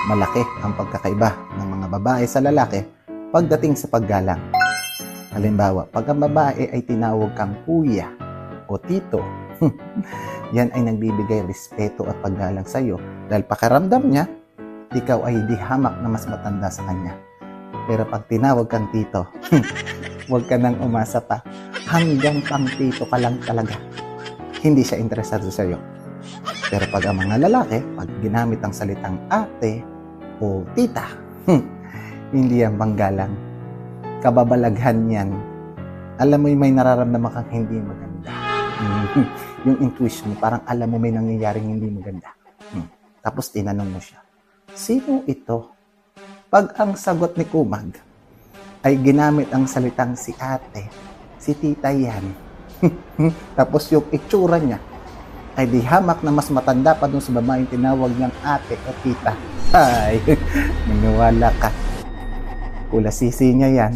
Malaki ang pagkakaiba ng mga babae sa lalaki pagdating sa paggalang. Halimbawa, pag ang babae ay tinawag kang kuya o tito, yan ay nagbibigay respeto at paggalang sa iyo dahil pakiramdam niya, ikaw ay di hamak na mas matanda sa kanya. Pero pag tinawag kang tito, huwag ka nang umasa pa. Hanggang pang tito ka lang talaga. Hindi siya interesado sa iyo. Pero pag ang mga lalaki, pag ginamit ang salitang ate o tita, hindi yan panggalang. Kababalaghan yan. Alam mo may nararamdaman kang hindi maganda. Yung intuition mo, parang alam mo may nangyayaring hindi maganda. Tapos tinanong mo siya, sino ito? Pag ang sagot ni Kumag ay ginamit ang salitang si ate, si tita yan. Tapos yung itsura niya ay di hamak na mas matanda pa dun sa babaeng tinawag niyang ate o tita. Ay, maniwala ka. Pula sisi niya yan.